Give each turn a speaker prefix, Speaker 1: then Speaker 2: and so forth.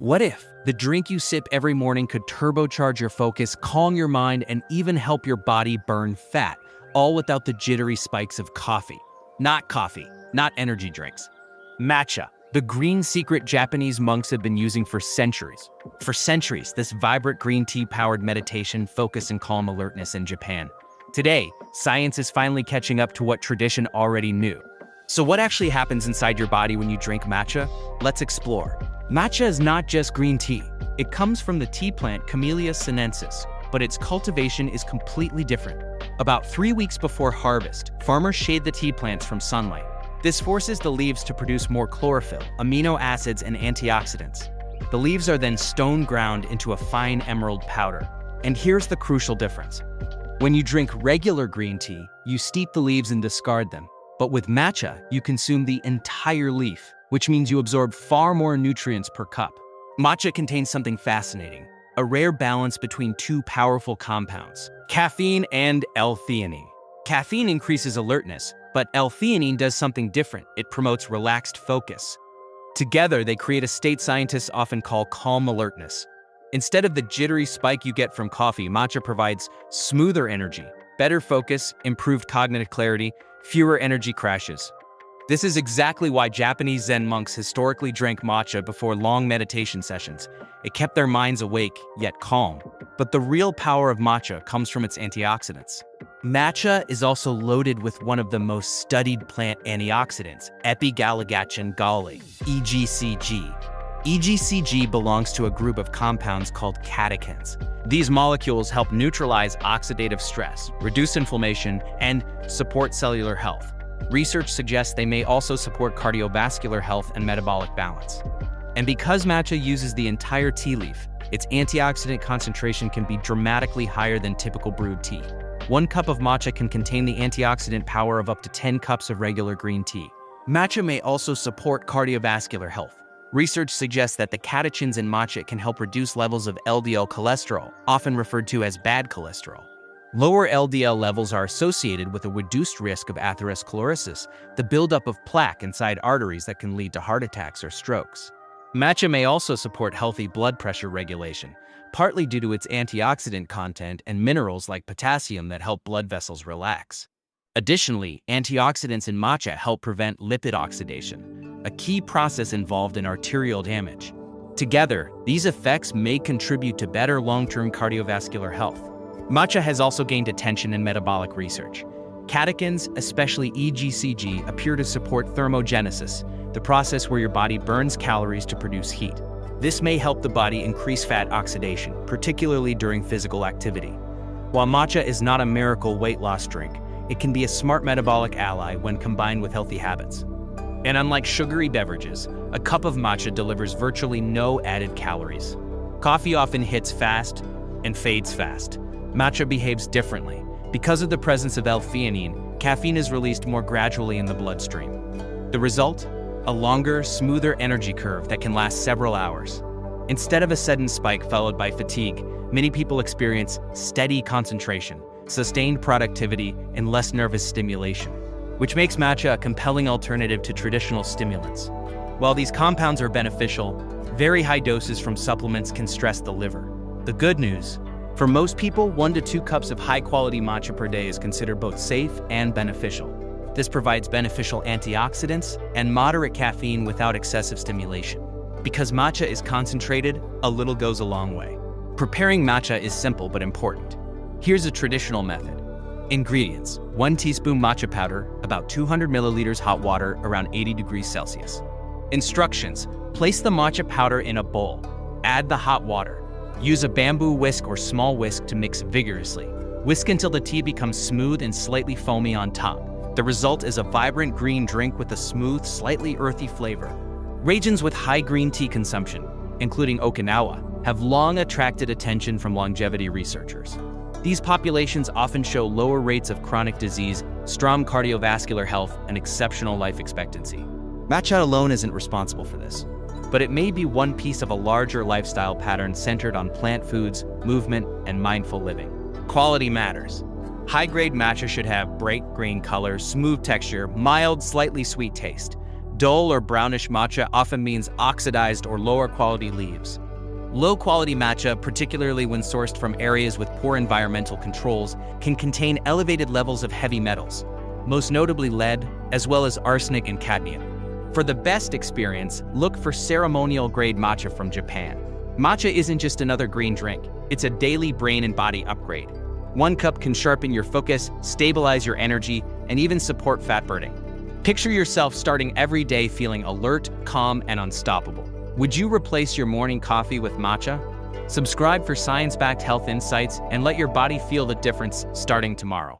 Speaker 1: What if the drink you sip every morning could turbocharge your focus, calm your mind, and even help your body burn fat, all without the jittery spikes of coffee? Coffee, not energy drinks. Matcha, the green secret Japanese monks have been using for centuries. For centuries, this vibrant green tea-powered meditation, focus, and calm alertness in Japan. Today, science is finally catching up to what tradition already knew. So what actually happens inside your body when you drink matcha? Let's explore. Matcha is not just green tea. It comes from the tea plant Camellia sinensis, but its cultivation is completely different. About 3 weeks before harvest, farmers shade the tea plants from sunlight. This forces the leaves to produce more chlorophyll, amino acids, and antioxidants. The leaves are then stone ground into a fine emerald powder. And here's the crucial difference. When you drink regular green tea, you steep the leaves and discard them. But with matcha, you consume the entire leaf, which means you absorb far more nutrients per cup. Matcha contains something fascinating, a rare balance between two powerful compounds, caffeine and L-theanine. Caffeine increases alertness, but L-theanine does something different. It promotes relaxed focus. Together, they create a state scientists often call calm alertness. Instead of the jittery spike you get from coffee, matcha provides smoother energy, better focus, improved cognitive clarity, fewer energy crashes. This is exactly why Japanese Zen monks historically drank matcha before long meditation sessions. It kept their minds awake, yet calm. But the real power of matcha comes from its antioxidants. Matcha is also loaded with one of the most studied plant antioxidants, epigalligachin-galli, EGCG. EGCG belongs to a group of compounds called catechins. These molecules help neutralize oxidative stress, reduce inflammation, and support cellular health. Research suggests they may also support cardiovascular health and metabolic balance. And because matcha uses the entire tea leaf, its antioxidant concentration can be dramatically higher than typical brewed tea. 1 cup of matcha can contain the antioxidant power of up to 10 cups of regular green tea. Matcha may also support cardiovascular health. Research suggests that the catechins in matcha can help reduce levels of LDL cholesterol, often referred to as bad cholesterol. Lower LDL levels are associated with a reduced risk of atherosclerosis, the buildup of plaque inside arteries that can lead to heart attacks or strokes. Matcha may also support healthy blood pressure regulation, partly due to its antioxidant content and minerals like potassium that help blood vessels relax. Additionally, antioxidants in matcha help prevent lipid oxidation, a key process involved in arterial damage. Together, these effects may contribute to better long-term cardiovascular health. Matcha has also gained attention in metabolic research. Catechins, especially EGCG, appear to support thermogenesis, the process where your body burns calories to produce heat. This may help the body increase fat oxidation, particularly during physical activity. While matcha is not a miracle weight loss drink, it can be a smart metabolic ally when combined with healthy habits. And unlike sugary beverages, a cup of matcha delivers virtually no added calories. Coffee often hits fast and fades fast. Matcha behaves differently. Because of the presence of L-theanine, caffeine is released more gradually in the bloodstream. The result? A longer, smoother energy curve that can last several hours. Instead of a sudden spike followed by fatigue, many people experience steady concentration, sustained productivity, and less nervous stimulation, which makes matcha a compelling alternative to traditional stimulants. While these compounds are beneficial, very high doses from supplements can stress the liver. The good news? For most people, 1 to 2 cups of high-quality matcha per day is considered both safe and beneficial. This provides beneficial antioxidants and moderate caffeine without excessive stimulation. Because matcha is concentrated, a little goes a long way. Preparing matcha is simple but important. Here's a traditional method. Ingredients: 1 teaspoon matcha powder, about 200 milliliters hot water around 80 degrees Celsius. Instructions: place the matcha powder in a bowl. Add the hot water. Use a bamboo whisk or small whisk to mix vigorously. Whisk until the tea becomes smooth and slightly foamy on top. The result is a vibrant green drink with a smooth, slightly earthy flavor. Regions with high green tea consumption, including Okinawa, have long attracted attention from longevity researchers. These populations often show lower rates of chronic disease, strong cardiovascular health, and exceptional life expectancy. Matcha alone isn't responsible for this, but it may be one piece of a larger lifestyle pattern centered on plant foods, movement, and mindful living. Quality matters. High-grade matcha should have bright green color, smooth texture, mild, slightly sweet taste. Dull or brownish matcha often means oxidized or lower quality leaves. Low-quality matcha, particularly when sourced from areas with poor environmental controls, can contain elevated levels of heavy metals, most notably lead, as well as arsenic and cadmium. For the best experience, look for ceremonial-grade matcha from Japan. Matcha isn't just another green drink, it's a daily brain and body upgrade. 1 cup can sharpen your focus, stabilize your energy, and even support fat burning. Picture yourself starting every day feeling alert, calm, and unstoppable. Would you replace your morning coffee with matcha? Subscribe for science-backed health insights and let your body feel the difference starting tomorrow.